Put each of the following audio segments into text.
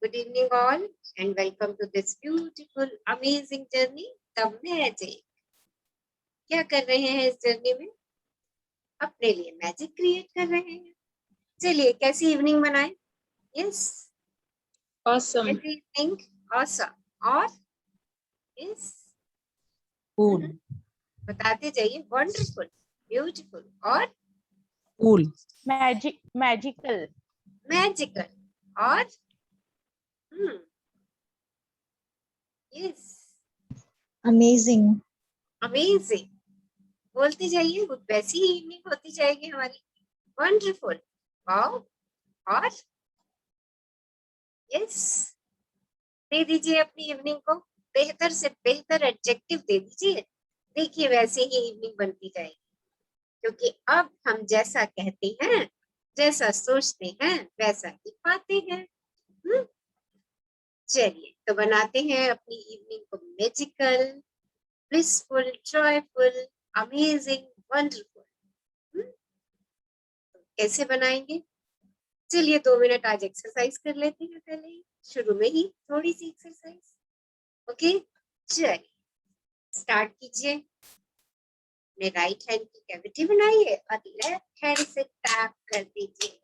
Good evening all and welcome to this beautiful, amazing journey, The Magic. क्या कर रहे हैं इस जर्नी में? अपने लिए मैजिक क्रिएट कर रहे हैं. चलिए कैसी इवनिंग बनाएं? Yes. Awesome. Every evening, awesome. और yes. Cool. बताते जाइए. Wonderful, beautiful और Cool. Magical. magical और yes. Amazing. Amazing. बोलते जाइए. वैसी ही इवनिंग होती जाएगी हमारी. Wonderful. Wow. और यस दे दीजिए अपनी इवनिंग को. बेहतर से बेहतर एडजेक्टिव दे दीजिए. देखिए वैसे ही इवनिंग बनती जाएगी. क्योंकि अब हम जैसा कहते हैं, जैसा सोचते हैं, वैसा ही पाते हैं. चलिए तो बनाते हैं अपनी इवनिंग को magical, blissful, joyful, amazing, wonderful. कैसे बनाएंगे? चलिए 2 मिनट आज एक्सरसाइज कर लेते हैं. पहले ही शुरू में ही थोड़ी सी एक्सरसाइज. ओके चलिए स्टार्ट कीजिए. अपने राइट हैंड की कैविटी बनाइए और लेफ्ट हैंड से टैप कर दीजिए.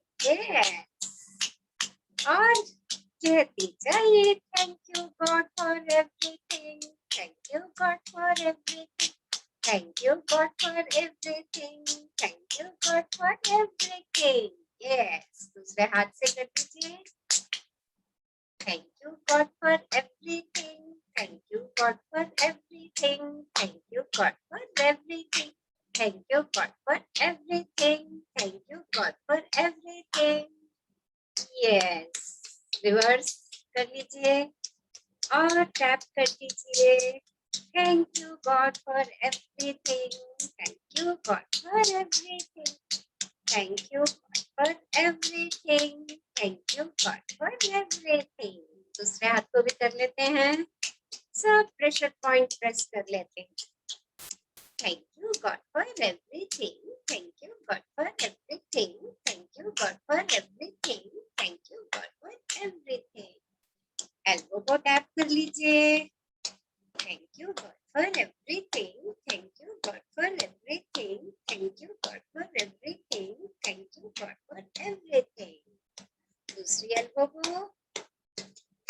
और कहते जाइए thank you God for everything, thank you God for everything, thank you God for everything, thank you God for everything. Yes दूसरे हाथ से कर दीजिए. Thank you God for everything, thank you God for everything, thank you God for everything, thank you God for everything, thank you God for everything. Yes reverse कर लीजिए और tap कर दीजिए. Thank you God for everything, thank you God for everything, thank you God for everything, thank you God for everything. दूसरे हाथ को भी कर लेते हैं. सब प्रेशर पॉइंट प्रेस कर लेते हैं. Thank you God for everything, thank you God for everything, thank you God for everything, thank you God for everything. Elbow को टैप कर लीजिए. Thank you God for everything, thank you God for everything, thank you God for everything, thank you God for everything. दूसरी elbow को.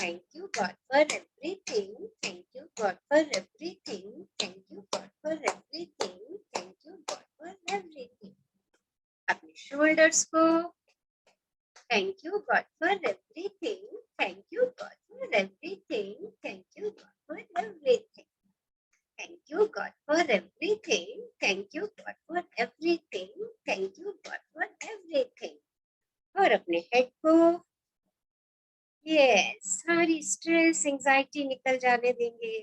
Thank you God for everything, thank you God for everything, thank you God for everything, thank you God for everything. अपने shoulders को. Thank you God for everything, thank you God for everything, thank you God for everything. Thank you God for everything, thank you God for everything, thank you God for everything. और अपने head को. Yes सारी stress anxiety निकल जाने देंगे.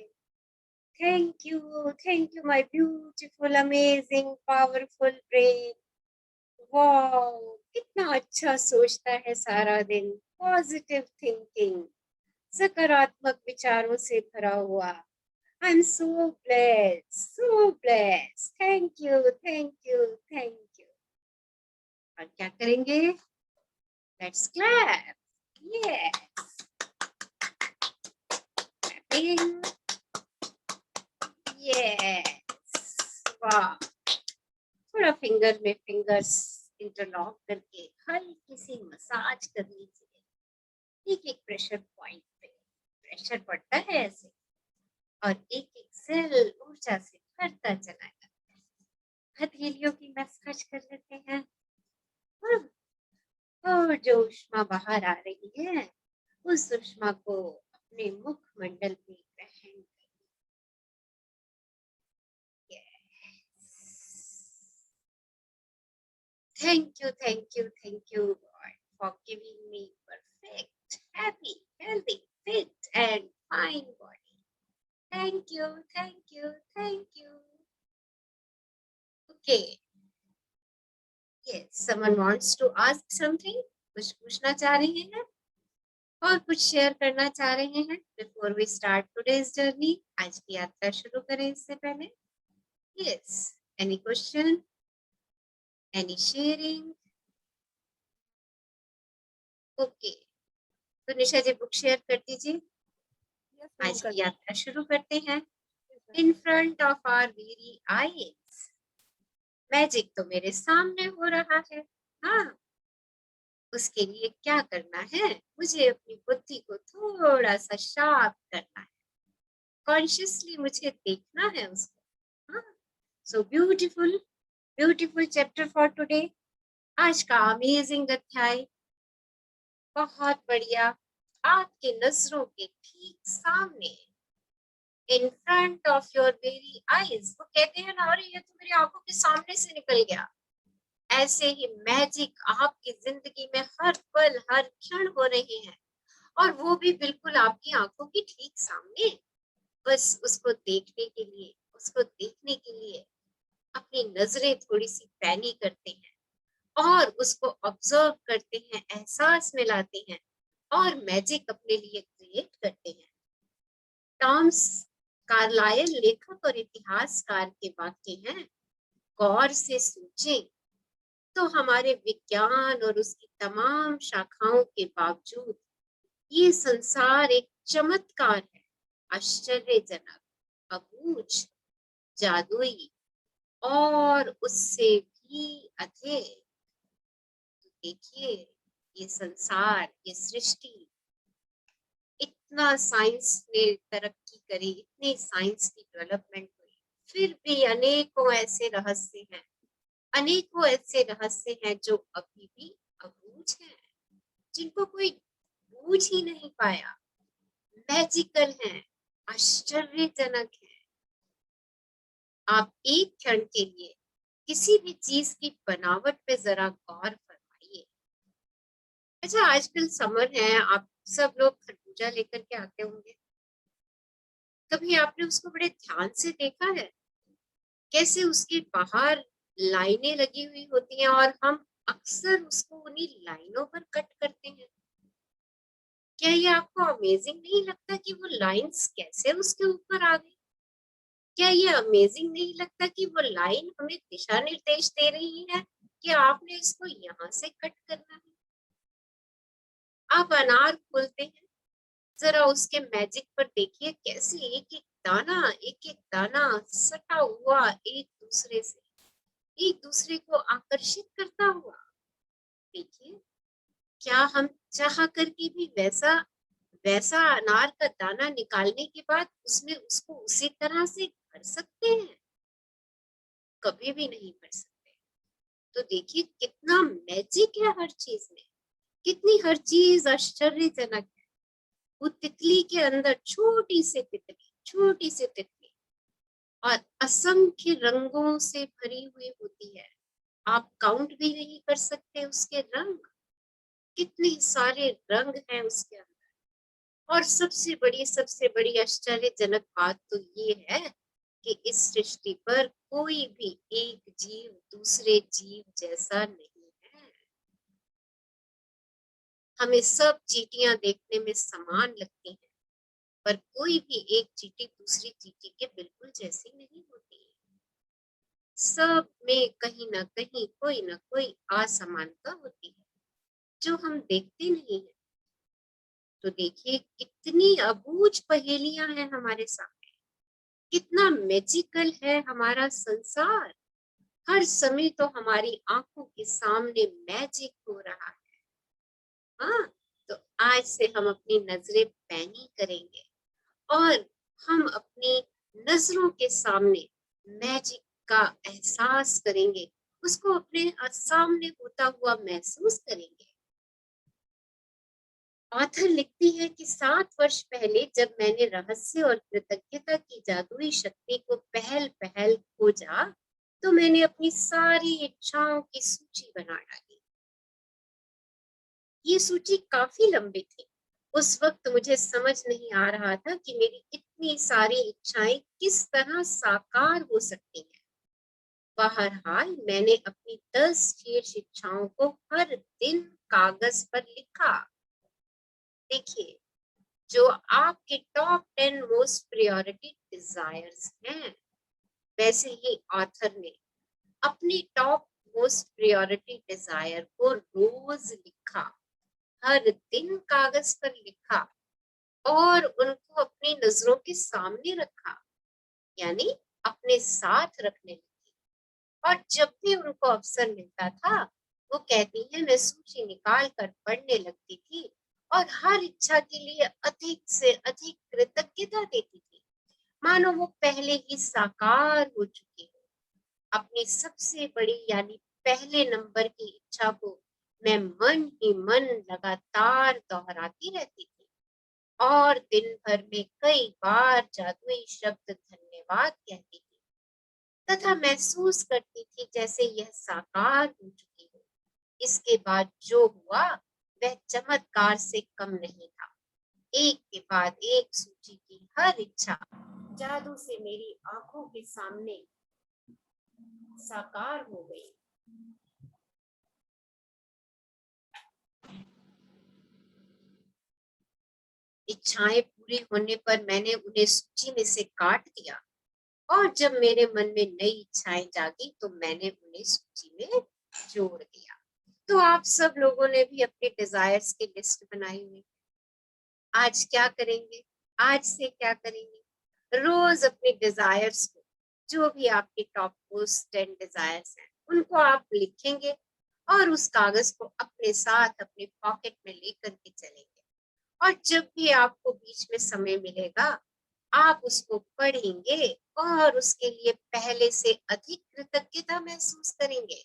Thank you my beautiful, amazing, powerful brain. Wow कितना अच्छा सोचता है सारा दिन. पॉजिटिव थिंकिंग, सकारात्मक विचारों से भरा हुआ. I'm so blessed, so blessed. Thank you, thank you, thank you. और क्या करेंगे? Let's clap. Yes. Clapping. Yes. Wow. थोड़ा फिंगर में फिंगर्स इंटरलॉक करके हल्की सी मसाज कर लीजिए. एक एक प्रेशर पॉइंट पे प्रेशर पड़ता है ऐसे और एक एक सेल ऊर्जा से भरता चला जाता है. हथेलियों की मसाज कर लेते हैं. और जो उष्मा बाहर आ रही है उस उष्मा को अपने मुखमंडल पे ग्रहण करिए. Thank you God for giving me perfect, happy, healthy, fit and fine body. Thank you, thank you, thank you. Okay. Yes, someone wants to ask something. कुछ पूछना चाह रहे हैं और कुछ शेयर करना चाह रहे हैं before we start today's journey. आज की यात्रा शुरू करें इससे पहले. Yes, any question? Any sharing? Okay. तो निशा जी बुक शेयर कर दीजिए। आज की यात्रा शुरू करते हैं। In front of our very eyes, magic तो मेरे सामने हो रहा है। हाँ, उसके लिए क्या करना है, मुझे अपनी बुद्धि को थोड़ा सा शार्प करना है, कॉन्शियसली मुझे देखना है उसको। हाँ, so beautiful beautiful chapter for today. आज का अमेजिंग अध्याय बहुत बढ़िया, आपके नजरों के ठीक सामने, इन front of your very eyes. वो कहते हैं ना, अरे ये तो मेरी आंखों के सामने से निकल गया। ऐसे ही मैजिक आपकी जिंदगी में हर पल हर क्षण हो रहे हैं, और वो भी बिल्कुल आपकी आंखों के ठीक सामने। बस उसको देखने के लिए, उसको देखने के लिए अपनी नजरें थोड़ी सी पैनी करते हैं और उसको ऑब्जर्व करते हैं, एहसास में लाते हैं और मैजिक अपने लिए क्रिएट करते हैं। टॉम्स कार्लायल लेखक और इतिहासकार के वाक्य हैं, गौर से सोचें तो हमारे विज्ञान और उसकी तमाम शाखाओं के बावजूद ये संसार एक चमत्कार है, आश्चर्यजनक, अबूझ, जादुई और उससे भी अधिक। तो देखिए, ये संसार, ये सृष्टि, इतना साइंस ने तरक्की करी, इतनी साइंस की डेवलपमेंट हुई, फिर भी अनेकों ऐसे रहस्य हैं, अनेकों ऐसे रहस्य हैं जो अभी भी अबूझ हैं, जिनको कोई बूझ ही नहीं पाया। मैजिकल हैं, आश्चर्यजनक हैं। आप एक क्षण के लिए किसी भी चीज की बनावट पे जरा गौर फरमाइए। अच्छा, आजकल समर है, आप सब लोग खरबूजा लेकर के आते होंगे। कभी आपने उसको बड़े ध्यान से देखा है, कैसे उसके बाहर लाइनें लगी हुई होती हैं और हम अक्सर उसको उन्हीं लाइनों पर कट करते हैं। क्या ये आपको अमेजिंग नहीं लगता कि वो लाइंस कैसे उसके ऊपर आ गई? क्या ये अमेजिंग नहीं लगता कि वो लाइन हमें दिशा निर्देश दे रही है कि आपने इसको यहाँ से कट करना है? आप अनार खोलते हैं, जरा उसके मैजिक पर देखिए, कैसे एक एक दाना सटा हुआ एक दूसरे को आकर्षित करता हुआ। देखिए, क्या हम चाह करके भी वैसा वैसा अनार का दाना निकालने के बाद उसमें उसको उसी तरह से भर सकते हैं? कभी भी नहीं भर सकते। तो देखिए, कितना मैजिक है हर चीज में, कितनी हर चीज आश्चर्यजनक है। वो तितली के अंदर छोटी सी तितली और असंख्य रंगों से भरी हुई होती है। आप काउंट भी नहीं कर सकते उसके रंग, कितने सारे रंग हैं उसके अंदर। और सबसे बड़ी आश्चर्यजनक बात तो ये है कि इस सृष्टि पर कोई भी एक जीव दूसरे जीव जैसा नहीं है। हमें सब चींटियां देखने में समान लगती हैं, पर कोई भी एक चींटी दूसरी चींटी के बिल्कुल जैसी नहीं होती है। सब में कहीं ना कहीं कोई ना कोई असमानता होती है जो हम देखते नहीं है। तो देखिए, कितनी अबूझ पहेलियां हैं हमारे सामने, कितना मैजिकल है हमारा संसार। हर समय तो हमारी आंखों के सामने मैजिक हो रहा है। हाँ, तो आज से हम अपनी नजरें पैनी करेंगे और हम अपनी नजरों के सामने मैजिक का एहसास करेंगे, उसको अपने सामने होता हुआ महसूस करेंगे। ऑथर लिखती है कि 7 वर्ष पहले जब मैंने रहस्य और कृतज्ञता की जादुई शक्ति को पहल पहल खोजा, तो मैंने अपनी सारी इच्छाओं की सूची बना डाली। ये सूची काफी लंबी थी। उस वक्त मुझे समझ नहीं आ रहा था कि मेरी इतनी सारी इच्छाएं किस तरह साकार हो सकती हैं। बहरहाल, मैंने अपनी 10 शीर्ष इच्छाओं को हर दिन कागज पर लिखा। देखिए, जो आपके टॉप 10 मोस्ट प्रायोरिटी डिजायर्स हैं, वैसे ही ऑथर ने अपनी टॉप मोस्ट प्रायोरिटी डिजायर को रोज लिखा, हर दिन कागज पर लिखा और उनको अपनी नजरों के सामने रखा, यानी अपने साथ रखने लगी। और जब भी उनको अवसर मिलता था, वो कहती है, मैं सूची निकाल कर पढ़ने लगती थी और हर इच्छा के लिए अधिक से अधिक कृतज्ञता देती थी, मानो वो पहले ही साकार हो चुकी हो। अपनी सबसे बड़ी यानी पहले नंबर की इच्छा को मैं मन ही मन लगातार दोहराती रहती थी और दिन भर में कई बार जादुई शब्द धन्यवाद कहती थी तथा महसूस करती थी जैसे यह साकार हो चुकी हो। इसके बाद जो हुआ वह चमत्कार से कम नहीं था। एक के बाद एक सूची की हर इच्छा जादू से मेरी आंखों के सामने साकार हो गई। इच्छाएं पूरी होने पर मैंने उन्हें सूची में से काट दिया और जब मेरे मन में नई इच्छाएं जागी तो मैंने उन्हें सूची में जोड़ दिया। तो आप सब लोगों ने भी अपने डिजायर्स की लिस्ट बनाई हुई। आज क्या करेंगे? आज से क्या करेंगे? रोज अपने डिजायर्स को, जो भी आपके टॉप मोस्ट 10 डिजायर्स हैं, उनको आप लिखेंगे और उस कागज को अपने साथ अपने पॉकेट में लेकर के चलेंगे। और जब भी आपको बीच में समय मिलेगा, आप उसको पढ़ेंगे और उसके लिए पहले से अधिक कृतज्ञता महसूस करेंगे।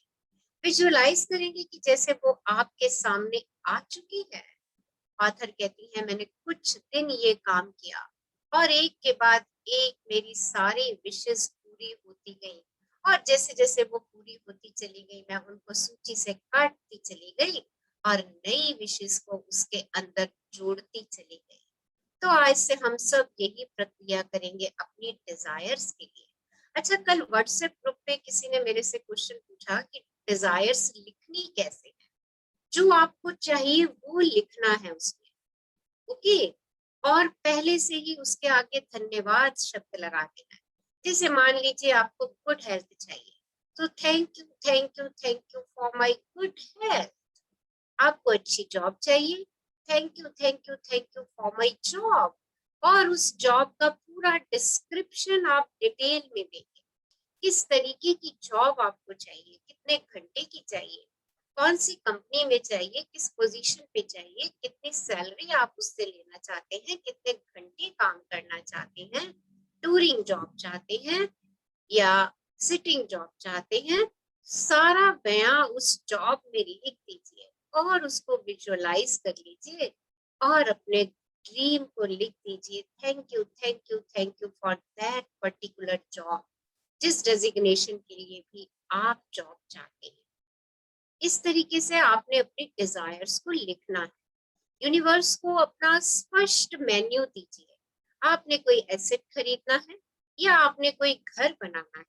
विजुअलाइज करेंगे कि जैसे वो आपके सामने आ चुकी है। ऑथर कहती है, मैंने कुछ दिन ये काम किया और एक के बाद एक मेरी सारी विशेष पूरी होती गई और जैसे जैसे वो पूरी होती चली गई, मैं उनको सूची से काटती चली गई और नई विशेष को उसके अंदर जोड़ती चली गई। तो आज से हम सब यही प्रक्रिया करेंगे अपनी डिजायर्स के लिए। अच्छा, कल व्हाट्सएप ग्रुप पे किसी ने मेरे से क्वेश्चन पूछा कि डिजायर्स लिखनी कैसे है। जो आपको चाहिए वो लिखना है उसमें, ओके। और पहले से ही उसके आगे धन्यवाद शब्द लगा देना है। जैसे मान लीजिए आपको गुड हेल्थ चाहिए, तो thank you thank you thank you for my good health. आपको अच्छी जॉब चाहिए, thank you thank you thank you for my job. और उस जॉब का पूरा डिस्क्रिप्शन आप डिटेल में देंगे। किस तरीके की जॉब आपको चाहिए, कितने घंटे की चाहिए, कौन सी कंपनी में चाहिए, किस पोजीशन पे चाहिए, कितनी सैलरी आप उससे लेना चाहते हैं, कितने घंटे काम करना चाहते हैं, टूरिंग जॉब चाहते हैं या सिटिंग जॉब चाहते हैं। सारा बयां उस जॉब में लिख दीजिए और उसको विजुअलाइज कर लीजिए और अपने ड्रीम को लिख दीजिए, thank you thank you thank you for that particular job, जिस डेजिग्नेशन के लिए भी आप जॉब चाहते हैं। इस तरीके से आपने अपने डिजायर्स को लिखना है। यूनिवर्स को अपना स्पष्ट मेन्यू दीजिए। आपने कोई एसेट खरीदना है या आपने कोई घर बनाना है,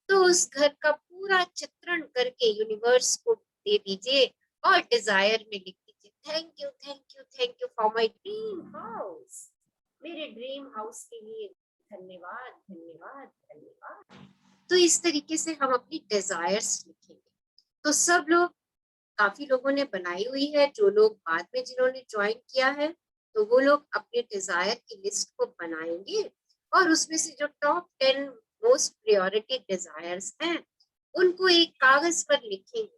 तो उस घर का पूरा चित्रण करके यूनिवर्स को दे दीजिए और डिजायर में लिख दीजिए, thank you thank you thank you for my dream house. मेरे ड्रीम हाउस के लिए धन्यवाद धन्यवाद धन्यवाद। तो इस तरीके से हम अपनी डिजायर्स लिखेंगे। तो सब लोग, काफी लोगों ने बनाई हुई है। जो लोग बाद में जिन्होंने ज्वाइन किया है, तो वो लोग अपने डिजायर की लिस्ट को बनाएंगे और उसमें से जो टॉप 10 मोस्ट प्रायोरिटी डिजायर्स हैं उनको एक कागज पर लिखेंगे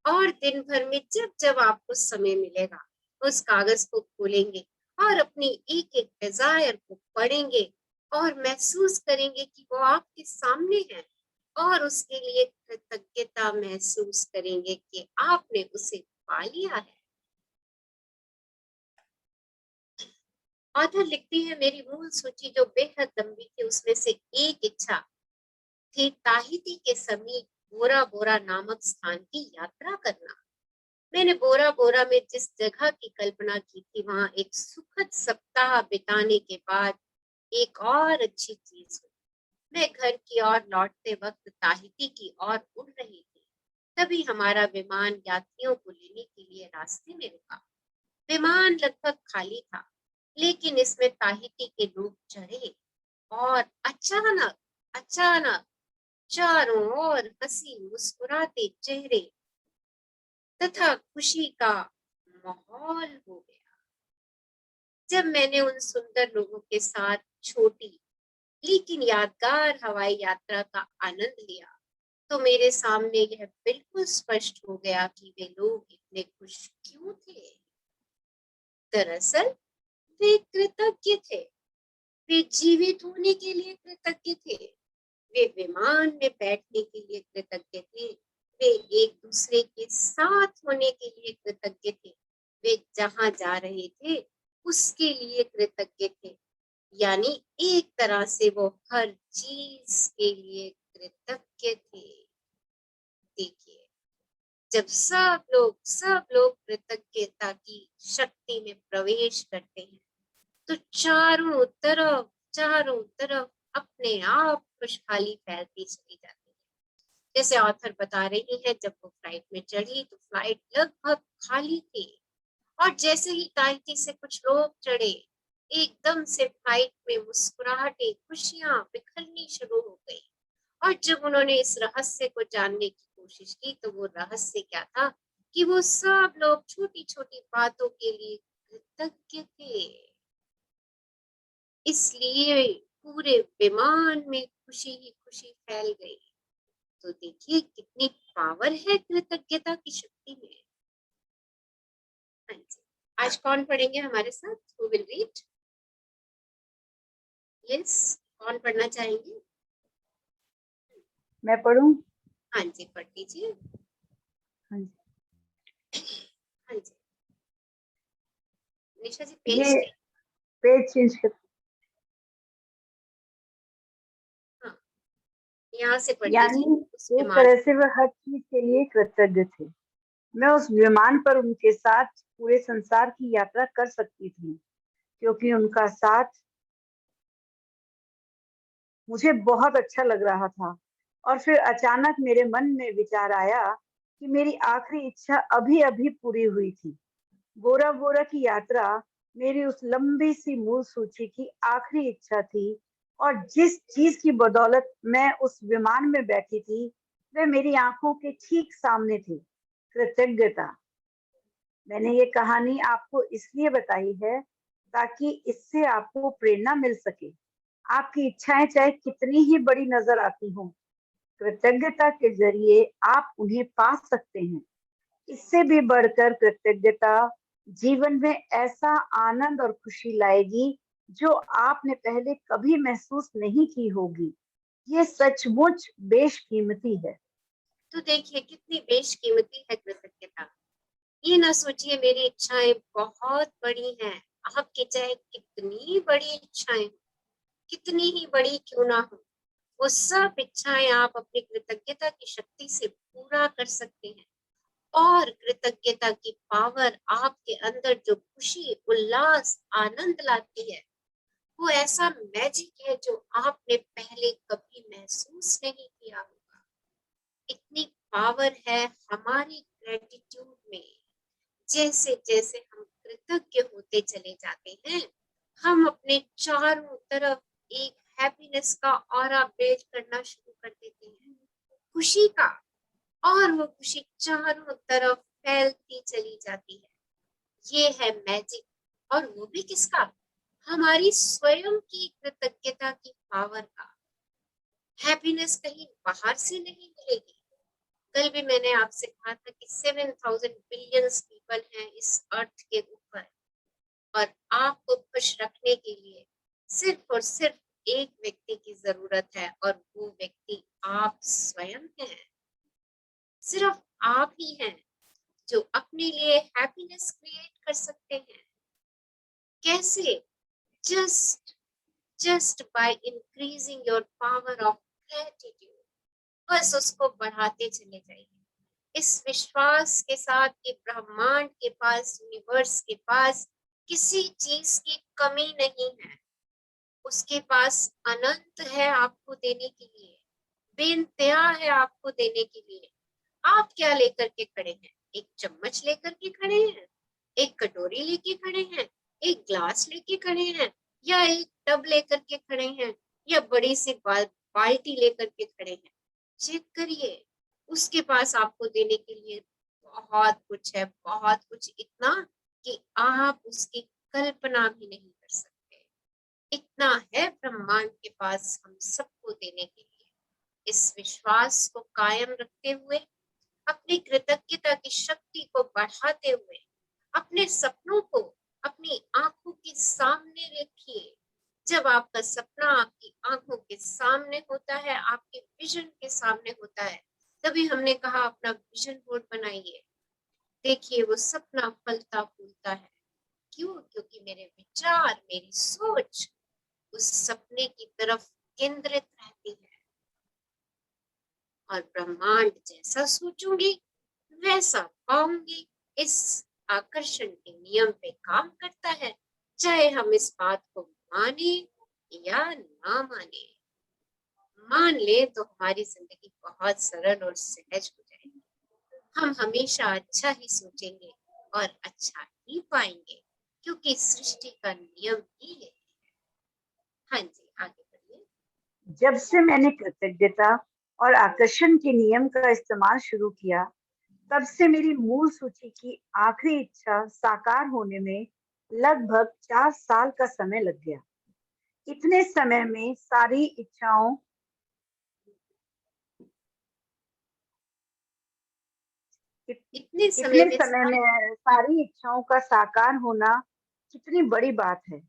और दिन भर में जब जब आपको समय मिलेगा उस कागज को खोलेंगे और अपनी एक एक डिजायर को पढ़ेंगे और महसूस करेंगे कि वो आपके सामने है और उसके लिए कृतज्ञता महसूस करेंगे कि आपने उसे पा लिया है। ऑथर लिखती है, मेरी मूल सूची जो बेहद लंबी थी उसमें से एक इच्छा थी ताहिती के समीप बोरा बोरा नामक स्थान की यात्रा करना। मैंने बोरा बोरा में जिस जगह की कल्पना की थी वहां एक सुखद सप्ताह बिताने के बाद एक और अच्छी चीज हुई। मैं घर की ओर लौटते वक्त ताहिती की ओर उड़ रही थी। तभी हमारा विमान यात्रियों को लेने के लिए रास्ते में रुका। विमान लगभग खाली था, लेकिन इसमें ताहिती के लोग चढ़े और अचानक अचानक चारों ओर हंसी मुस्कुराते चेहरे तथा खुशी का माहौल हो गया। जब मैंने उन सुंदर लोगों के साथ छोटी लेकिन यादगार हवाई यात्रा का आनंद लिया, तो मेरे सामने यह बिल्कुल स्पष्ट हो गया कि वे लोग इतने खुश क्यों थे। दरअसल वे कृतज्ञ थे। वे जीवित होने के लिए कृतज्ञ थे। वे विमान में बैठने के लिए कृतज्ञ थे। वे एक दूसरे के साथ होने के लिए कृतज्ञ थे। वे जहां जा रहे थे उसके लिए कृतज्ञ थे। यानी एक तरह से वो हर चीज के लिए कृतज्ञ थे। देखिए, जब सब लोग कृतज्ञता की शक्ति में प्रवेश करते हैं, तो चारों तरफ अपने आप खुशहाली फैलती चली जाती है। जैसे ऑथर बता रही है, जब वो फ्लाइट में चढ़ी तो फ्लाइट लगभग खाली थी, और जैसे ही ताइती से कुछ लोग चढ़े, एकदम से फ्लाइट में मुस्कुराहटें, खुशियां बिखरनी शुरू हो गई। और जब उन्होंने इस रहस्य को जानने की कोशिश की, तो वो रहस्य क्या था कि वो सब लोग छोटी छोटी बातों के लिए कृतज्ञ थे। इसलिए पूरे विमान में खुशी ही खुशी फैल गई। तो देखिए कितनी पावर है कृतज्ञता की शक्ति में। हाँ जी, आज कौन पढ़ेंगे हमारे साथ? Who will read? यस, कौन पढ़ना चाहेंगे? मैं पढ़ूं? हाँ जी, पढ़ लीजिए। हाँ जी। हाँ जी, निशा जी ये पेज पेज चेंज कर, यहाँ से पढ़ यानी लीजिए। उस एक विमान, तरह से वह हर चीज के लिए कृतज्ञ थे। मैं उस विमान पर उनके साथ पूरे संसार की यात्रा कर सकती थी, क्योंकि उनका साथ मुझे बहुत अच्छा लग रहा था। और फिर अचानक मेरे मन में विचार आया कि मेरी आखिरी इच्छा अभी अभी पूरी हुई थी। बोरा बोरा की यात्रा मेरी उस लंबी सी मूल सूची की आखिरी इच्छा थी, और जिस चीज की बदौलत मैं उस विमान में बैठी थी, वह मेरी आंखों के ठीक सामने थी। कृतज्ञता। मैंने ये कहानी आपको इसलिए बताई है ताकि इससे आपको प्रेरणा मिल सके। आपकी इच्छाएं चाहे कितनी ही बड़ी नजर आती हों, कृतज्ञता के जरिए आप उन्हें पा सकते हैं। इससे भी बढ़कर कृतज्ञता जीवन में ऐसा आनंद और खुशी लाएगी जो आपने पहले कभी महसूस नहीं की होगी। ये सचमुच बेशकीमती है। तो देखिए कितनी बेशकीमती है कृतज्ञता। ये ना सोचिए मेरी इच्छाएं बहुत बड़ी हैं। आपकी चाहे कितनी बड़ी इच्छाएं, कितनी ही बड़ी क्यों ना हो, वो सब इच्छाएं आप अपनी कृतज्ञता की शक्ति से पूरा कर सकते हैं। और कृतज्ञता की पावर आपके अंदर जो खुशी, उल्लास, आनंद लाती है, वो ऐसा मैजिक है जो आपने पहले कभी महसूस नहीं किया होगा। इतनी पावर है हमारी ग्रेटिट्यूड में। जैसे जैसे हम कृतज्ञ होते चले जाते हैं, हम अपने चारों तरफ एक हैप्पीनेस का ऑरा बिल्ड करना शुरू कर देते हैं, खुशी का। और वो खुशी चारों तरफ फैलती चली जाती है। ये है मैजिक। और वो भी किसका? हमारी स्वयं की कृतज्ञता की पावर का। हैप्पीनेस कहीं बाहर से नहीं मिलेगी। कल भी मैंने आपसे कहा था कि 7,000 बिलियंस पीपल हैं इस अर्थ के ऊपर, और आपको खुश रखने के लिए सिर्फ और सिर्फ एक व्यक्ति की जरूरत है, और वो व्यक्ति आप स्वयं हैं। सिर्फ आप ही हैं जो अपने लिए हैप्पीनेस क्रिएट कर सकते हैं। कैसे? Just by increasing your power of gratitude. बस उसको बढ़ाते चले जाइए, इस विश्वास के साथ कि ब्रह्मांड के पास, यूनिवर्स के पास किसी चीज की कमी नहीं है। उसके पास अनंत है आपको देने के लिए, बेइंतहा है आपको देने के लिए। आप क्या लेकर के खड़े हैं? एक चम्मच लेकर के खड़े हैं, एक कटोरी लेके खड़े हैं, एक ग्लास लेके खड़े हैं, या एक टब लेकर के खड़े हैं, या बड़ी सी बाल्टी लेकर के खड़े हैं? चेक करिए, उसके पास आपको देने के लिए बहुत कुछ है, बहुत कुछ, इतना कि आप उसकी कल्पना भी नहीं कर सकते। इतना है ब्रह्मांड के पास हम सबको देने के लिए। इस विश्वास को कायम रखते हुए, अपनी कृतज्ञता की शक्ति को बढ़ाते हुए, अपने सपनों को अपनी आंखों के सामने रखिए। जब आपका सपना आपकी आंखों के सामने होता है, आपके विजन के सामने होता है, तभी हमने कहा अपना विजन बोर्ड बनाइए। देखिए वो सपना फलता फूलता है। क्यों? क्योंकि मेरे विचार, मेरी सोच उस सपने की तरफ केंद्रित रहती है, और ब्रह्मांड जैसा सोचूंगी वैसा पाऊंगी। इस आकर्षण के नियम पे काम करता है, चाहे हम इस बात को माने या ना माने। मान ले तो हमारी जिंदगी बहुत सरल और सहज हो जाएगी। हम हमेशा अच्छा ही सोचेंगे और अच्छा ही पाएंगे, क्योंकि सृष्टि का नियम ही है। हाँ जी, आगे बढ़िए। जब से मैंने कृतज्ञता और आकर्षण के नियम का इस्तेमाल शुरू किया, तब से मेरी मूल सूची की आखिरी इच्छा साकार होने में लगभग 4 साल का समय लग गया। इतने समय में सारी इच्छाओं इतने समय इतने में समय में सारी इच्छाओं का साकार होना कितनी बड़ी बात है।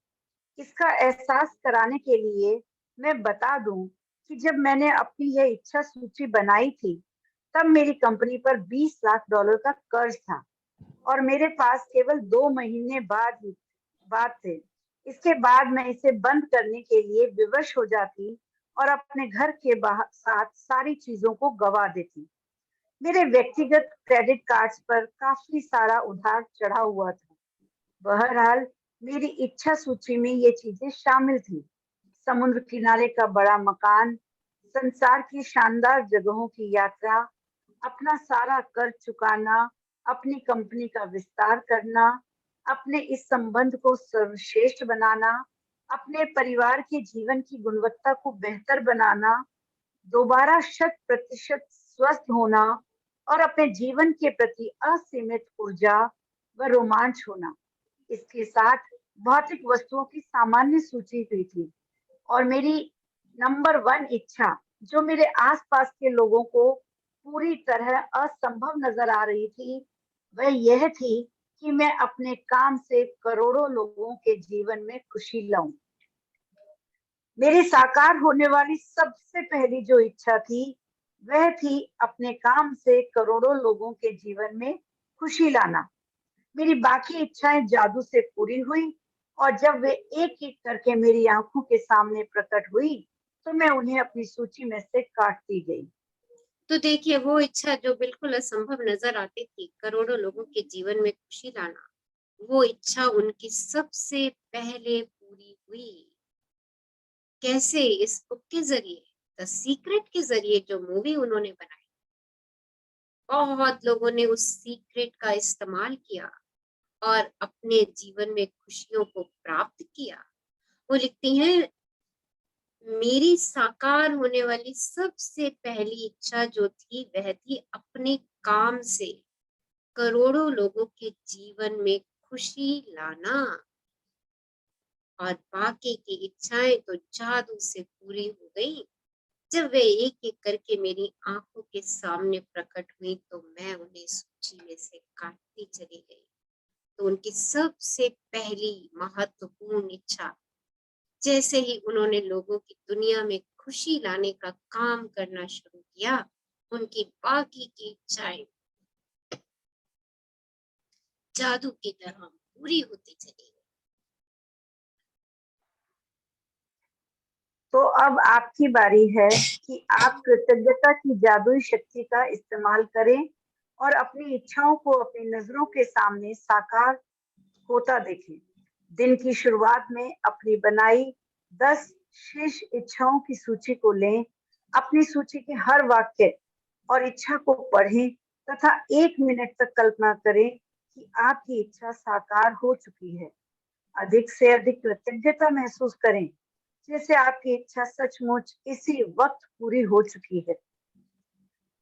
इसका एहसास कराने के लिए मैं बता दूं कि जब मैंने अपनी यह इच्छा सूची बनाई थी, तब मेरी कंपनी पर $20 लाख का कर्ज था और मेरे पास केवल 2 महीने बाद थे। इसके बाद मैं इसे बंद करने के लिए विवश हो जाती और अपने घर के साथ सारी चीजों को गवा देती। मेरे व्यक्तिगत क्रेडिट कार्ड्स पर काफी सारा उधार चढ़ा हुआ था। बहरहाल मेरी इच्छा सूची में ये चीजें शामिल थी: समुद्र किनारे का बड़ा मकान, संसार की शानदार जगहों की यात्रा, अपना सारा कर्ज चुकाना, अपनी कंपनी का विस्तार करना, अपने इस संबंध को सर्वश्रेष्ठ बनाना, अपने परिवार के जीवन की गुणवत्ता को बेहतर बनाना, दोबारा 100% स्वस्थ होना और अपने जीवन के प्रति असीमित ऊर्जा व रोमांच होना। इसके साथ भौतिक वस्तुओं की सामान्य सूची हुई थी, और मेरी नंबर 1 इच्छा, जो मेरे आसपास के लोगों को पूरी तरह असंभव नजर आ रही थी, वह यह थी कि मैं अपने काम से करोड़ों लोगों के जीवन में खुशी लाऊं। मेरी साकार होने वाली सबसे पहली जो इच्छा थी, वह थी अपने काम से करोड़ों लोगों के जीवन में खुशी लाना। मेरी बाकी इच्छाएं जादू से पूरी हुई, और जब वे एक एक करके मेरी आंखों के सामने प्रकट हुई, तो मैं उन्हें अपनी सूची में से काटती गई। तो देखिए वो इच्छा जो बिल्कुल असंभव नजर आती थी, करोड़ों लोगों के जीवन में खुशी लाना, वो इच्छा उनकी सबसे पहले पूरी हुई। कैसे? इस बुक के जरिए, द सीक्रेट के जरिए, जो मूवी उन्होंने बनाई। बहुत लोगों ने उस सीक्रेट का इस्तेमाल किया और अपने जीवन में खुशियों को प्राप्त किया। वो लिखती हैं, मेरी साकार होने वाली सबसे पहली इच्छा जो थी, वह थी अपने काम से करोड़ों लोगों के जीवन में खुशी लाना। और बाकी की इच्छाएं तो जादू से पूरी हो गई। जब वे एक एक करके मेरी आंखों के सामने प्रकट हुई, तो मैं उन्हें सूची में से काटती चली गई। तो उनकी सबसे पहली महत्वपूर्ण इच्छा, जैसे ही उन्होंने लोगों की दुनिया में खुशी लाने का काम करना शुरू किया, उनकी बाकी की इच्छाएं जादू की तरह पूरी होती चली गई। तो अब आपकी बारी है कि आप कृतज्ञता की जादुई शक्ति का इस्तेमाल करें और अपनी इच्छाओं को अपनी नजरों के सामने साकार होता देखें। दिन की शुरुआत में अपनी बनाई 10 शीर्ष इच्छाओं की सूची को लें, अपनी सूची के हर वाक्य और इच्छा को पढ़ें तथा 1 मिनट तक कल्पना करें कि आपकी इच्छा साकार हो चुकी है। अधिक से अधिक कृतज्ञता महसूस करें, जैसे आपकी इच्छा सचमुच इसी वक्त पूरी हो चुकी है।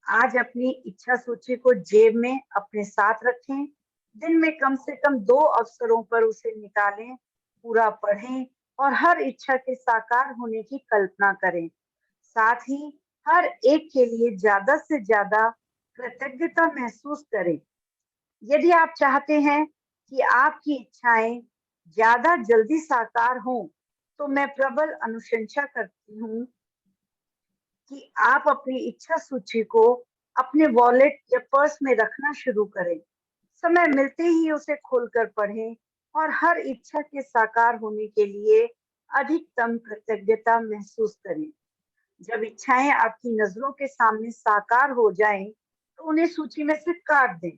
आज अपनी इच्छा सूची को जेब में अपने साथ रखें। दिन में कम से कम 2 अवसरों पर उसे निकालें, पूरा पढ़ें और हर इच्छा के साकार होने की कल्पना करें। साथ ही हर एक के लिए ज्यादा से ज्यादा कृतज्ञता महसूस करें। यदि आप चाहते हैं कि आपकी इच्छाएं ज्यादा जल्दी साकार हों, तो मैं प्रबल अनुशंसा करती हूँ कि आप अपनी इच्छा सूची को अपने वॉलेट या पर्स में रखना शुरू करें। समय मिलते ही उसे खोलकर पढ़ें और हर इच्छा के साकार होने के लिए अधिकतम कृतज्ञता महसूस करें। जब इच्छाएं आपकी नजरों के सामने साकार हो जाएं, तो उन्हें सूची में से काट दें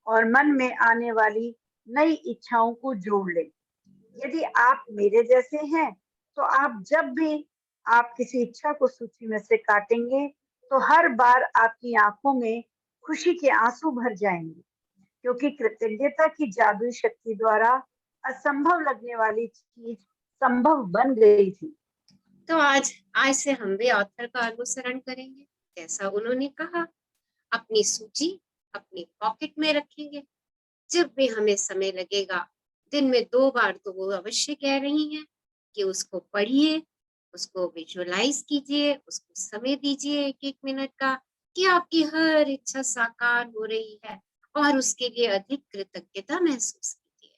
और मन में आने वाली नई इच्छाओं को जोड़ लें। यदि आप मेरे जैसे हैं, तो आप जब भी आप किसी इच्छा को सूची में से काटेंगे, तो हर बार आपकी आंखों में खुशी के आंसू भर जाएंगे, क्योंकि कृतज्ञता की जादुई शक्ति द्वारा असंभव लगने वाली चीज संभव बन गई थी। तो आज से हम भी ऑथर का अनुसरण करेंगे, जैसा उन्होंने कहा। अपनी सूची अपनी पॉकेट में रखेंगे। जब भी हमें समय लगेगा, दिन में 2 बार तो वो अवश्य कह रही हैं कि उसको पढ़िए, उसको विजुअलाइज कीजिए, उसको समय दीजिए 1-1 मिनट का, कि आपकी हर इच्छा साकार हो रही है, और उसके लिए अधिक कृतज्ञता महसूस कीजिए।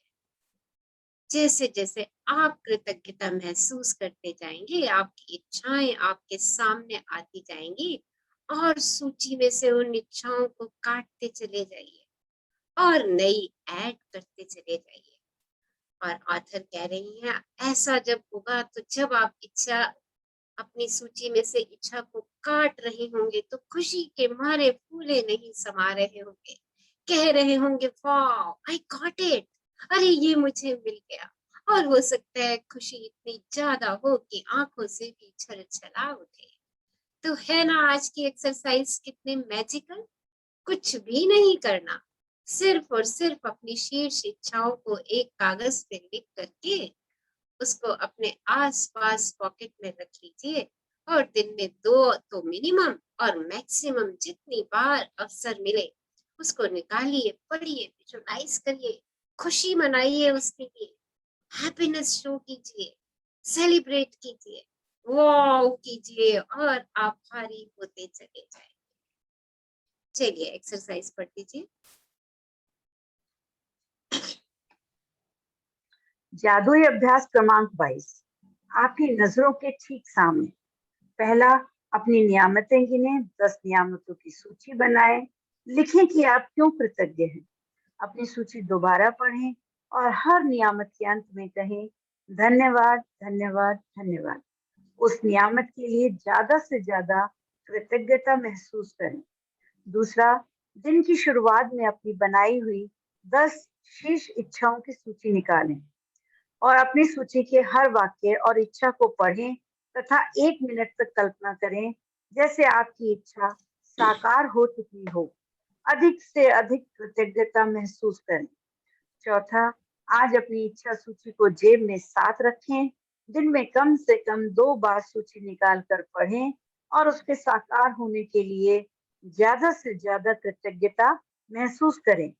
जैसे जैसे आप कृतज्ञता महसूस करते जाएंगे, आपकी इच्छाएं आपके सामने आती जाएंगी, और सूची में से उन इच्छाओं को काटते चले जाइए और नई ऐड करते चले जाइए। और ऑथर कह रही हैं, ऐसा जब होगा, तो जब आप इच्छा अपनी सूची में से इच्छा को काट रहे होंगे, तो खुशी के मारे फूले नहीं समा रहे होंगे, कह रहे होंगे, वाह, आई गॉट इट, अरे ये मुझे मिल गया। और हो सकता है खुशी इतनी ज्यादा हो कि आंखों से भी छलछला उठे। तो है ना आज की एक्सरसाइज कितने मैजिकल। कुछ भी नहीं करना, सिर्फ और सिर्फ अपनी शीर्ष इच्छाओं को एक कागज पे लिख करके उसको अपने आसपास पॉकेट में रख लीजिए, और दिन में 2 तो मिनिमम और मैक्सिमम जितनी बार अवसर मिले उसको निकालिए, पढ़िए, विजुअलाइज करिए, खुशी मनाइए, उसके लिए हैप्पीनेस शो कीजिए, सेलिब्रेट कीजिए, वाओ कीजिए, और आभारी होते चले जाए। चलिए एक्सरसाइज पढ़ लीजिए। जादुई अभ्यास क्रमांक 22, आपकी नजरों के ठीक सामने। पहला, अपनी नियामतें गिने, 10 नियामतों की सूची बनाएं, लिखें कि आप क्यों कृतज्ञ हैं। अपनी सूची दोबारा पढ़ें और हर नियामत के अंत में कहें, धन्यवाद, धन्यवाद, धन्यवाद। उस नियामत के लिए ज्यादा से ज्यादा कृतज्ञता महसूस करें। दूसरा, दिन की शुरुआत में अपनी बनाई हुई 10 शीर्ष इच्छाओं की सूची निकालें और अपनी सूची के हर वाक्य और इच्छा को पढ़ें तथा 1 मिनट तक कल्पना करें जैसे आपकी इच्छा साकार हो चुकी हो। अधिक से अधिक कृतज्ञता महसूस करें। चौथा, आज अपनी इच्छा सूची को जेब में साथ रखें। दिन में कम से कम 2 बार सूची निकाल कर पढ़ें और उसके साकार होने के लिए ज्यादा से ज्यादा कृतज्ञता महसूस करें।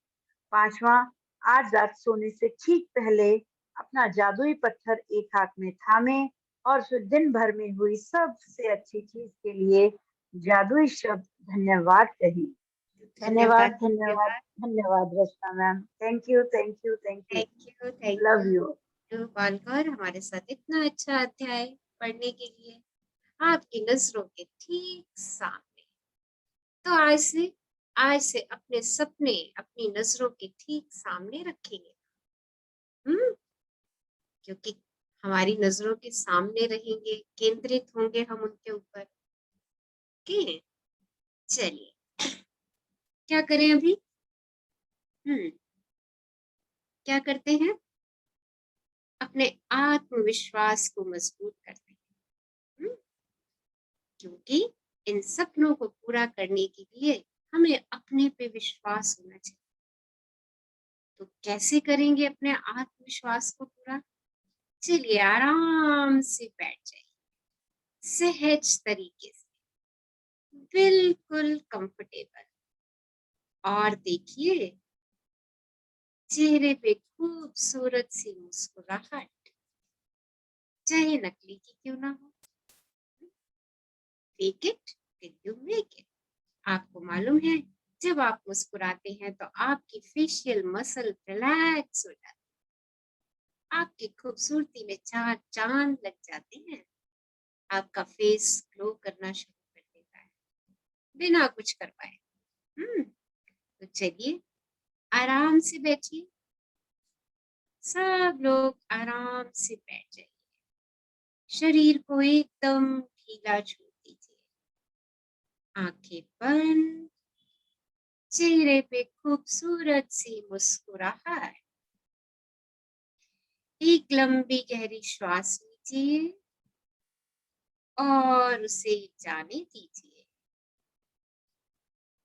पांचवा, आज रात सोने से ठीक पहले अपना जादुई पत्थर एक हाथ में थामे और फिर दिन भर में हुई सबसे अच्छी चीज के लिए जादुई शब्द धन्यवाद कहें। धन्यवाद, धन्यवाद, धन्यवाद Rachna ma'am. Thank you, thank you, thank you, thank love you. You बालकर, हमारे साथ इतना अच्छा अध्याय पढ़ने के लिए। आपकी नजरों के ठीक सामने। तो आज से अपने सपने अपनी नजरों के ठीक सामने रखेंगे। क्योंकि हमारी नजरों के सामने रहेंगे, केंद्रित होंगे हम उनके ऊपर। ठीक है, चलिए क्या करें अभी? क्या करते हैं? अपने आत्मविश्वास को मजबूत करते हैं। क्योंकि इन सपनों को पूरा करने के लिए हमें अपने पे विश्वास होना चाहिए। तो कैसे करेंगे अपने आत्मविश्वास को पूरा? चलिए आराम से बैठ जाइए, सहज तरीके से बिल्कुल कंफर्टेबल। और देखिए चेहरे पे खूबसूरत सी मुस्कुराहट, चाहे नकली की क्यों ना हो। Fake it till you make it. आपको मालूम है जब आप मुस्कुराते हैं तो आपकी फेशियल मसल रिलैक्स हो जाती है, आपकी खूबसूरती में चार चांद लग जाते हैं, आपका फेस ग्लो करना शुरू कर देता है बिना कुछ कर पाए। तो चलिए आराम से बैठिए, सब लोग आराम से बैठ जाइए, शरीर को एकदम ढीला छोड़ दीजिए, आंखें बंद, चेहरे पे खूबसूरत सी मुस्कुराहट। एक लंबी गहरी श्वास लीजिए और उसे जाने दीजिए।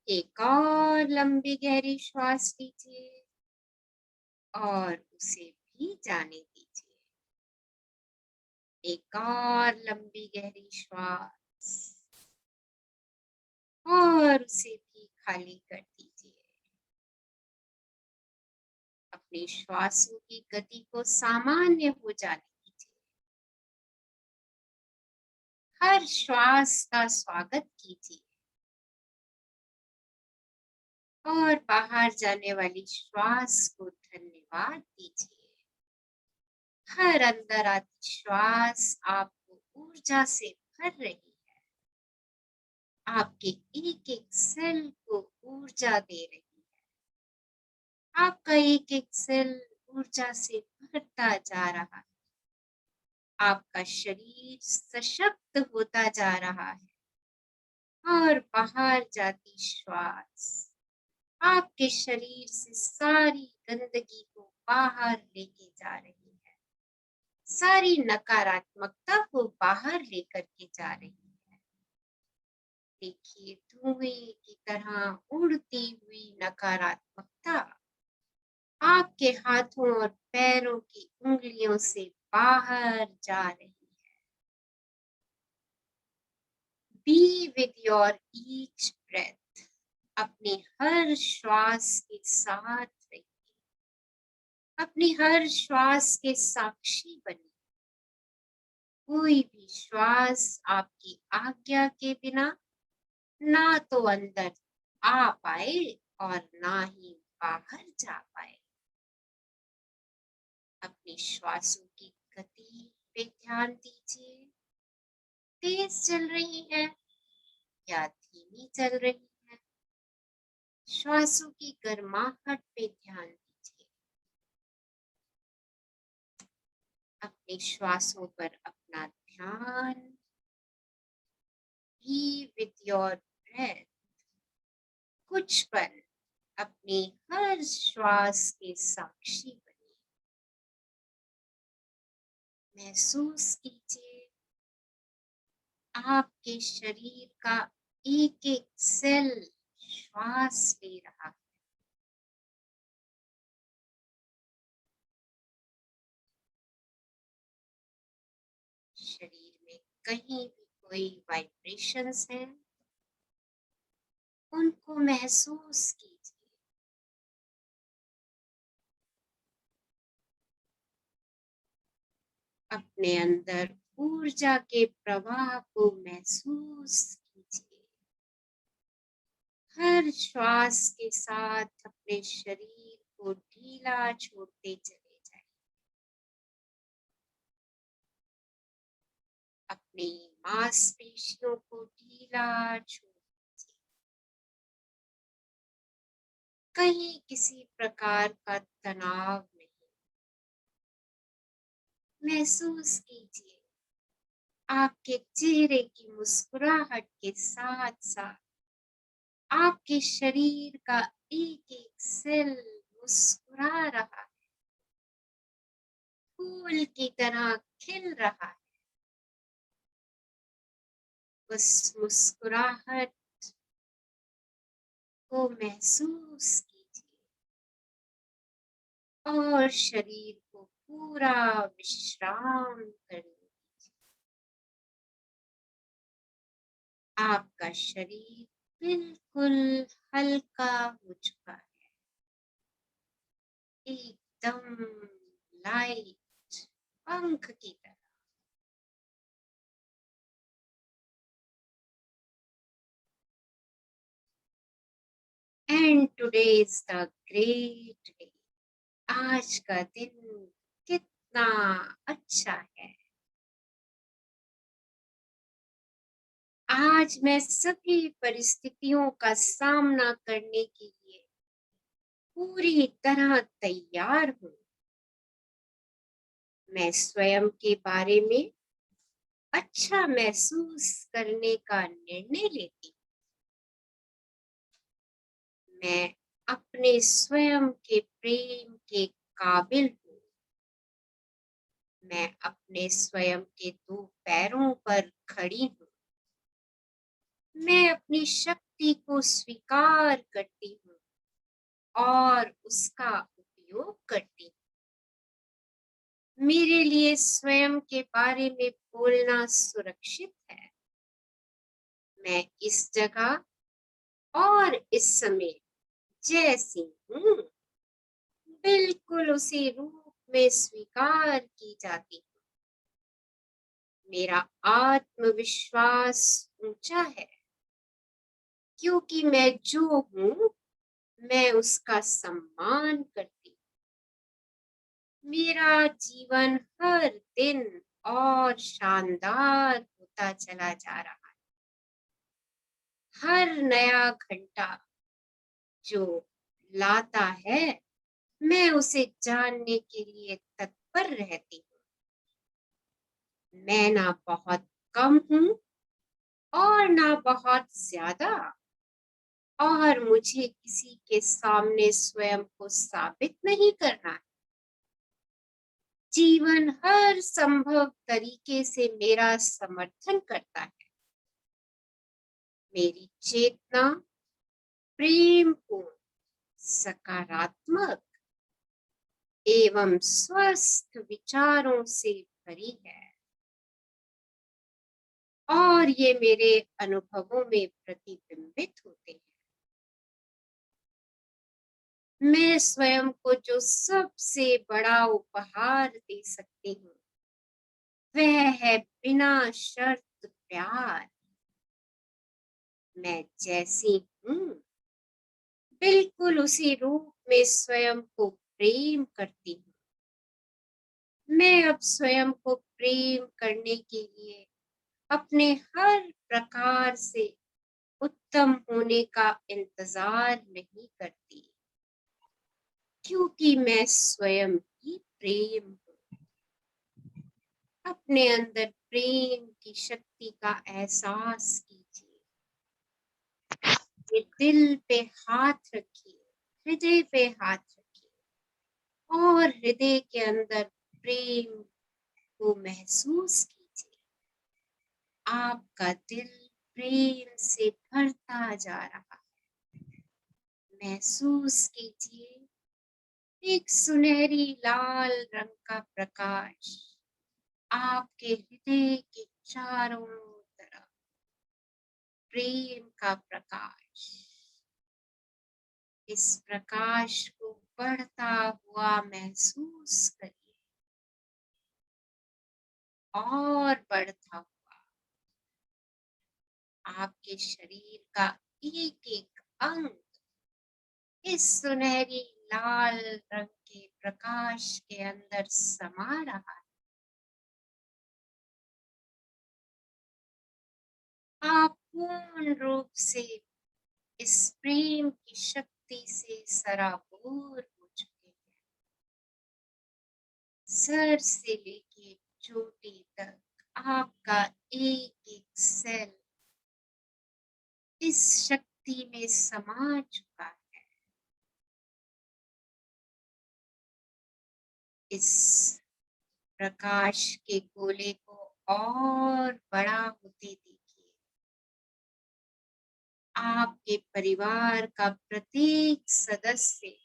एक और लंबी गहरी श्वास लीजिए और उसे भी जाने दीजिए। एक और लंबी गहरी श्वास और उसे भी खाली कर दीजिए। अपनी श्वासों की गति को सामान्य हो जाने दीजिए। हर श्वास का स्वागत कीजिए और बाहर जाने वाली श्वास को धन्यवाद दीजिए। हर अंदर आती श्वास आपको ऊर्जा से भर रही है, आपके एक एक सेल को ऊर्जा दे रही है। आपका एक एक सेल ऊर्जा से भरता जा रहा है, आपका शरीर सशक्त होता जा रहा है और बाहर जाती श्वास आपके शरीर से सारी गंदगी को बाहर लेके जा रही है, सारी नकारात्मकता को बाहर लेकर के जा रही है। देखिए धुएं की तरह उड़ती हुई नकारात्मकता आपके हाथों और पैरों की उंगलियों से बाहर जा रही है। Be with your each breath. अपनी हर श्वास के साथ रहिए, अपनी हर श्वास के साक्षी बनिए। कोई भी श्वास आपकी आज्ञा के बिना ना तो अंदर आ पाए और ना ही बाहर जा पाए। अपनी श्वासों की गति पे ध्यान दीजिए, तेज चल रही है या धीमी चल रही है। श्वासों की गर्माहट पे ध्यान दीजिए, अपनी श्वासों पर अपना ध्यान। Be with your breath। कुछ पल अपनी हर श्वास के साक्षी बनिए, महसूस कीजिए आपके शरीर का एक एक सेल श्वास ले रहा है। शरीर में कहीं भी कोई वाइब्रेशंस हैं, उनको महसूस कीजिए। अपने अंदर ऊर्जा के प्रवाह को महसूस कीजिए। हर श्वास के साथ अपने शरीर को ढीला छोड़ते चले जाएं। अपनी मांसपेशियों को ढीला छोड़ दीजिए। कहीं किसी प्रकार का तनाव नहीं। महसूस कीजिए आपके चेहरे की मुस्कुराहट के साथ साथ आपके शरीर का एक एक सेल मुस्कुरा रहा है, फूल की तरह खिल रहा है। उस मुस्कुराहट को महसूस कीजिए और शरीर को पूरा विश्राम करने दीजिए। आपका शरीर बिल्कुल हल्का हो चुका है, एकदम लाइट पंख की तरह। And today is the great day. आज का दिन कितना अच्छा है। आज मैं सभी परिस्थितियों का सामना करने के लिए पूरी तरह तैयार हूँ। मैं स्वयं के बारे में अच्छा महसूस करने का निर्णय लेती हूँ। मैं अपने स्वयं के प्रेम के काबिल हूँ। मैं अपने स्वयं के 2 पैरों पर खड़ी हूँ। मैं अपनी शक्ति को स्वीकार करती हूँ और उसका उपयोग करती हूँ। मेरे लिए स्वयं के बारे में बोलना सुरक्षित है। मैं इस जगह और इस समय जैसी हूँ, बिल्कुल उसी रूप में स्वीकार की जाती हूँ। मेरा आत्मविश्वास ऊंचा है, क्योंकि मैं जो हूँ मैं उसका सम्मान करती हूँ। मेरा जीवन हर दिन और शानदार होता चला जा रहा है। हर नया घंटा जो लाता है, मैं उसे जानने के लिए तत्पर रहती हूँ। मैं ना बहुत कम हूँ और ना बहुत ज्यादा, और मुझे किसी के सामने स्वयं को साबित नहीं करना है। जीवन हर संभव तरीके से मेरा समर्थन करता है। मेरी चेतना प्रेमपूर्ण, सकारात्मक एवं स्वस्थ विचारों से भरी है, और ये मेरे अनुभवों में प्रतिबिंबित होते हैं। मैं स्वयं को जो सबसे बड़ा उपहार दे सकती हूँ, वह है बिना शर्त प्यार। मैं जैसी हूँ बिल्कुल उसी रूप में स्वयं को प्रेम करती हूँ। मैं अब स्वयं को प्रेम करने के लिए अपने हर प्रकार से उत्तम होने का इंतजार नहीं करती, क्योंकि मैं स्वयं ही प्रेम हूँ। अपने अंदर प्रेम की शक्ति का एहसास कीजिए। ये दिल पे हाथ रखिए, हृदय पे हाथ रखिए और हृदय के अंदर प्रेम को महसूस कीजिए। आपका दिल प्रेम से भरता जा रहा है। महसूस कीजिए एक सुनहरी लाल रंग का प्रकाश आपके हृदय के चारों तरफ, प्रेम का प्रकाश। इस प्रकाश को बढ़ता हुआ महसूस करिए और बढ़ता हुआ। आपके शरीर का एक एक अंग इस सुनहरी लाल रंग के प्रकाश के अंदर समा रहा है। आप पूर्ण रूप से इस प्रेम की शक्ति से सराबोर हो चुके हैं। सर से लेके चोटी तक आपका एक एक सेल इस शक्ति में समा चुका है। इस प्रकाश के गोले को और बड़ा होते देखिए। आपके परिवार का प्रत्येक सदस्य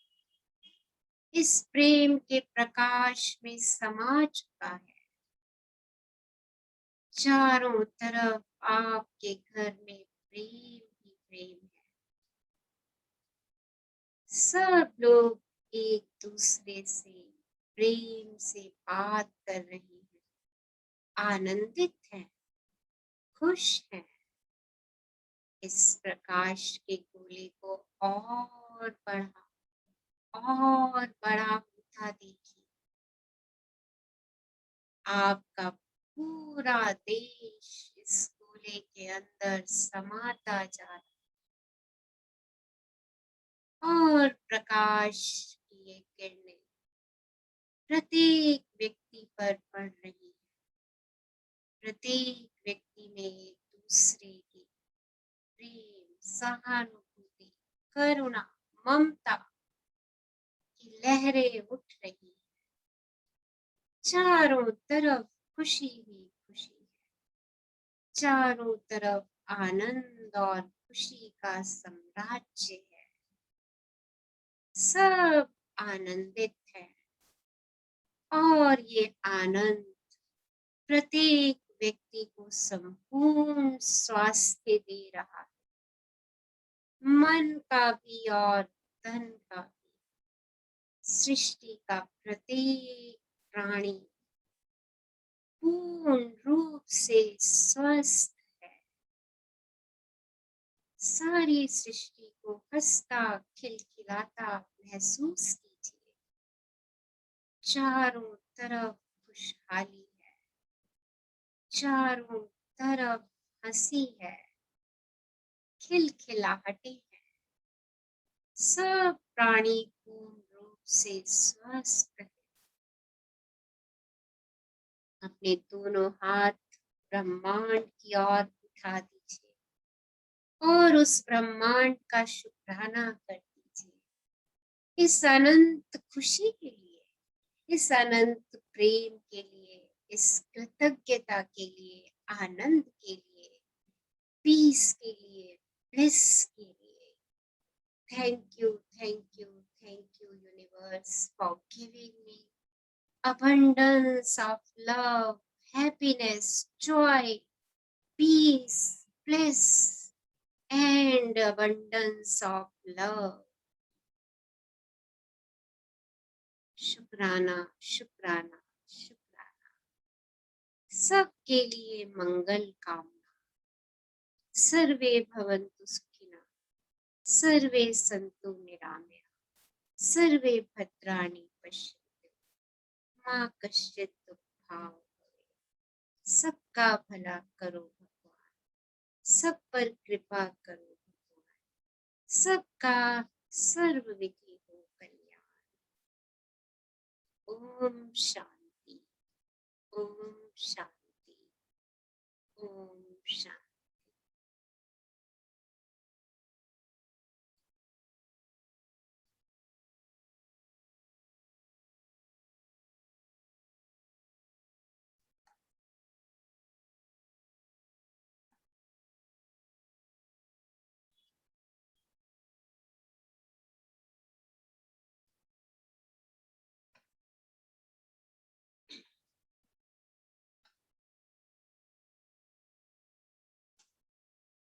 इस प्रेम के प्रकाश में समा चुका है। चारों तरफ आपके घर में प्रेम ही प्रेम है। सब लोग एक दूसरे से प्रेम से बात कर रहे हैं, आनंदित हैं, खुश हैं। इस प्रकाश के गोले को और बड़ा होता देखिए। आपका पूरा देश इस गोले के अंदर समाता जा रहा है और प्रकाश की ये किरणें प्रत्येक व्यक्ति पर पड़ रही है। प्रत्येक व्यक्ति में एक दूसरे की प्रेम, सहानुभूति, करुणा, ममता की लहरें उठ रही है। चारों तरफ खुशी ही खुशी है। चारों तरफ आनंद और खुशी का साम्राज्य है। सब आनंदित है और ये आनंद प्रत्येक व्यक्ति को संपूर्ण स्वास्थ्य दे रहा है, मन का भी और तन का भी। सृष्टि का प्रत्येक प्राणी पूर्ण रूप से स्वस्थ है। सारी सृष्टि को हंसता खिलखिलाता महसूस कीजिए। चारों तरफ खुशहाली है, चारों तरफ हंसी है, खिलखिलाहटी है। सब प्राणी पूर्ण रूप से स्वस्थ है। अपने दोनों हाथ ब्रह्मांड की ओर उठा दीजिए और उस ब्रह्मांड का शुक्राना कर दीजिए। इस अनंत खुशी के लिए, इस अनंत प्रेम के लिए, इस कृतज्ञता के लिए, आनंद के लिए, पीस के लिए, ब्लिस के लिए। Thank you, universe, for giving me abundance of love, happiness, joy, peace, bliss, and abundance of love. शुक्राना, शुक्राना, शुक्राना। सबके लिए मंगल कामना। सर्वे भवन्तु सुखिनः, सर्वे सन्तु निरामया, सर्वे भद्राणि पश्यन्तु, माँ कश्चित् दुःखभाग् भवेत्। सबका भला करो भगवान, सब पर कृपा करो भगवान, सबका सर्वविधि हो कल्याण। ओम शांति, ओम शांति, ओम शांति।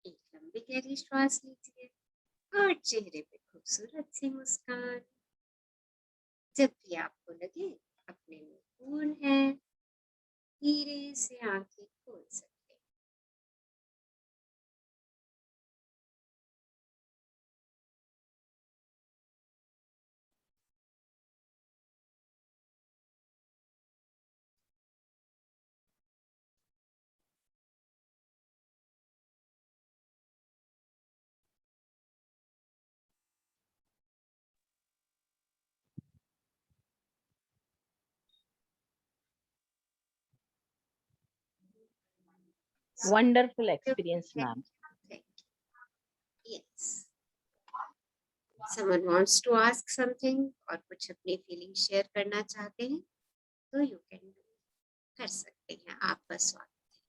एक लंबी गहरी श्वास लीजिए और चेहरे पे खूबसूरत सी मुस्कान। जब भी आपको लगे अपने में पूर्ण है, धीरे से आंखें खोल सकते हैं। Wonderful experience, ma'am. Yes. Someone wants to ask something और कुछ अपनी फीलिंग शेयर करना चाहते हैं तो यू कैन कर सकते हैं। आपका स्वागत।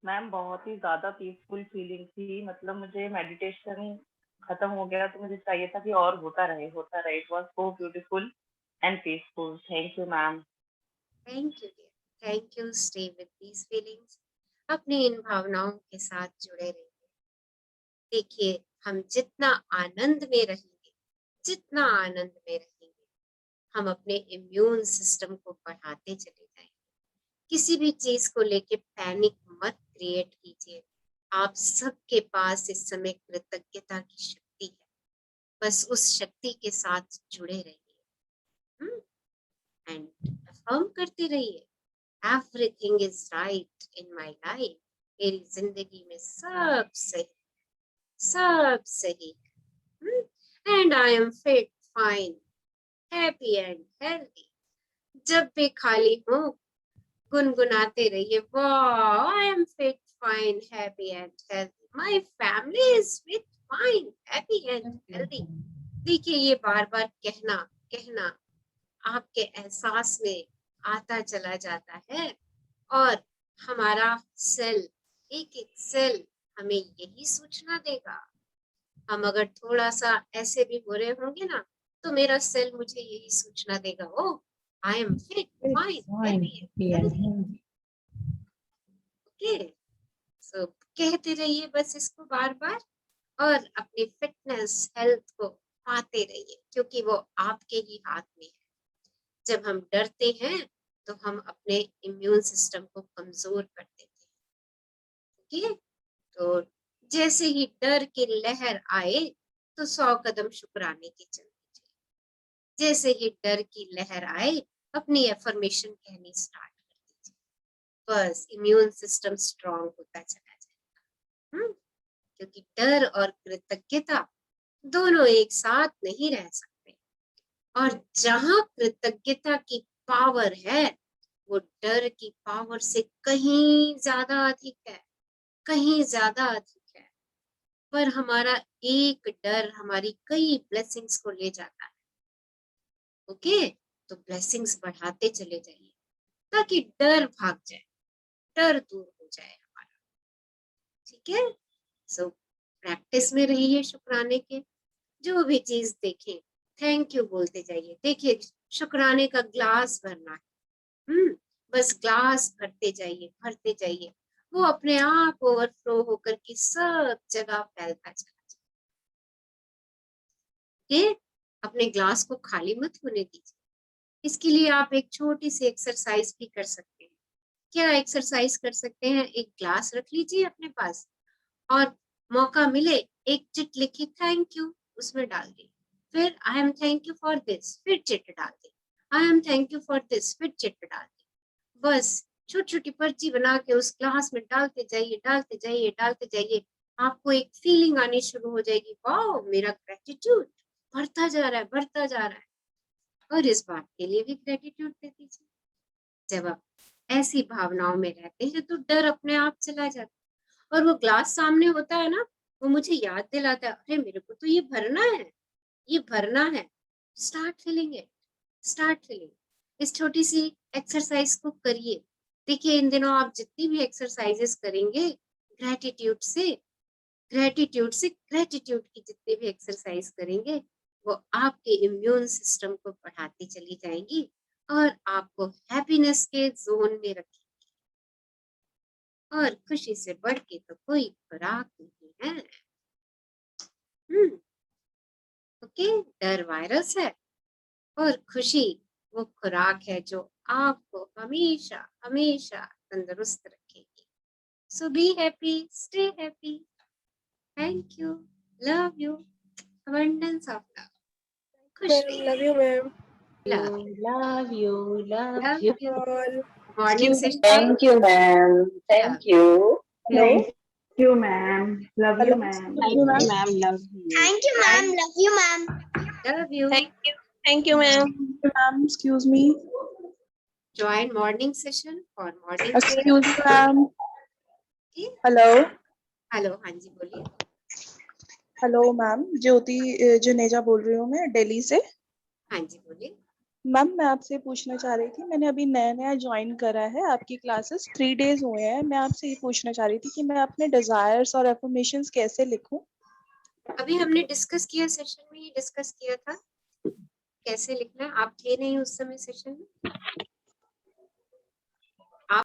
मैम बहुत ही ज्यादा पीसफुल फीलिंग थी। मतलब मुझे मेडिटेशन खत्म हो गया तो मुझे चाहिए था कि और होता रहे। It was so beautiful and peaceful. Thank you ma'am. Thank you dear, thank you. Stay with these feelings. अपनी इन भावनाओं के साथ जुड़े रहिए। देखिए, हम जितना आनंद में रहेंगे, जितना आनंद में रहेंगे, हम अपने इम्यून सिस्टम को बढ़ाते चले जाएंगे। किसी भी चीज को लेके पैनिक मत क्रिएट कीजिए। आप सबके पास इस समय कृतज्ञता की शक्ति है, बस उस शक्ति के साथ जुड़े रहिए एंड अफर्म करते रहिए, everything is right in my life. मेरी जिंदगी में सब सही, सब सही, and I am fit, fine, happy and healthy. जब भी खाली हो गुनगुनाते रहिए, वाह, आई am fit, fine, happy and healthy, my family is fit, fine, happy and healthy. देखिए, ये बार बार कहना कहना आपके एहसास में आता चला जाता है और हमारा सेल, एक एक सेल हमें यही सूचना देगा। हम अगर थोड़ा सा ऐसे भी हो रहे होंगे ना, तो मेरा सेल मुझे यही सूचना देगा, oh I am fit, fine, happy and healthy. Okay, so कहते रहिए बस इसको बार बार और अपनी फिटनेस, हेल्थ को पाते रहिए, क्योंकि वो आपके ही हाथ में है। जब हम डरते हैं तो हम अपने इम्यून सिस्टम को कमजोर कर देते हैं। ओके, तो जैसे ही डर की लहर आए तो 100 कदम शुक्राने के चलने चाहिए। जैसे ही डर की लहर आए अपनी एफर्मेशन कहनी स्टार्ट कर दीजिए, बस इम्यून सिस्टम स्ट्रांग होता चला जाएगा। क्योंकि डर और कृतज्ञता दोनों एक साथ नहीं रह सकते, और जहां कृतज्ञता की पावर है वो डर की पावर से कहीं ज्यादा अधिक है, कहीं ज्यादा अधिक है। पर हमारा एक डर हमारी कई ब्लेसिंग्स को ले जाता है। ओके, तो ब्लेसिंग्स बढ़ाते चले जाइए ताकि डर भाग जाए, डर दूर हो जाए हमारा। ठीक है, सो प्रैक्टिस में रहिए शुक्राने के। जो भी चीज देखें थैंक यू बोलते जाइए। देखिए, शुक्राने का ग्लास भरना है, बस ग्लास भरते जाइए, भरते जाइए, वो अपने आप ओवरफ्लो होकर के सब जगह फैलता चला जाए। अपने ग्लास को खाली मत होने दीजिए। इसके लिए आप एक छोटी सी एक्सरसाइज भी कर सकते हैं। क्या एक्सरसाइज कर सकते हैं? एक ग्लास रख लीजिए अपने पास और मौका मिले एक चिट लिखी थैंक यू उसमें डाल दी, फिर I am thank you for this, फिर चिट डाल दी, I am thank you for this, फिर चिट डाल दी। बस छोटी छोटी पर्ची बना के उस ग्लास में डालते जाइए, डालते जाइए, डालते जाइए। आपको एक फीलिंग आनी शुरू हो जाएगी, वाओ मेरा ग्रेटिट्यूड बढ़ता जा रहा है, बढ़ता जा रहा है। और इस बात के लिए भी ग्रेटिट्यूड दे दीजिए। जब आप ऐसी भावनाओं में रहते हैं तो डर अपने आप चला जाता है, और वो ग्लास सामने होता है ना, वो मुझे याद दिलाता है, अरे मेरे को तो ये भरना है, ये भरना है। Start feeling it, start feeling. इस छोटी सी एक्सरसाइज को करिए। देखिए, इन दिनों आप जितनी भी एक्सरसाइजेस करेंगे ग्रेटिट्यूड से, ग्रेटिट्यूड से, ग्रेटिट्यूड की जितनी भी एक्सरसाइज करेंगे वो आपके इम्यून सिस्टम को बढ़ाती चली जाएंगी और आपको हैप्पीनेस के जोन में रखेंगी। और खुशी से बढ़ के तो कोई खुराक नहीं है। ओके, डर वायरस है और खुशी वो खुराक है जो आपको हमेशा हमेशा तंदुरुस्त रखेगी। So be happy, stay happy. Thank you, love you, abundance of love. खुश रहिए। Love you, ma'am. Love you, love Love you. you. All. Morning session. Thank you, ma'am. Thank you. Hello. Thank you, ma'am. Love you, ma'am. Love you, ma'am. Ma'am, love you. Thank you, ma'am. Love you, ma'am. Love you. Thank you, ma'am. Ma'am, excuse me. Join morning session for morning. Excuse me, ma'am. Okay. Hello. Hello, हाँ जी बोलिए। Hello ma'am, ज्योति जुनेजा बोल रही हूँ मैं दिल्ली से। हाँ जी बोलिए। Ma'am, मैं आपसे पूछना चाह रही थी, मैंने अभी नया नया ज्वाइन करा है आपकी क्लासेस, 3 डेज हुए हैं। मैं आपसे ये पूछना चाह रही थी कि मैं अपने डिजायर्स और एफर्मेशंस कैसे लिखूं। अभी हमने डिस्कस किया, सेशन में ही डिस्कस किया था कैसे लिखना है। आप थे नहीं उस समय सेशन में।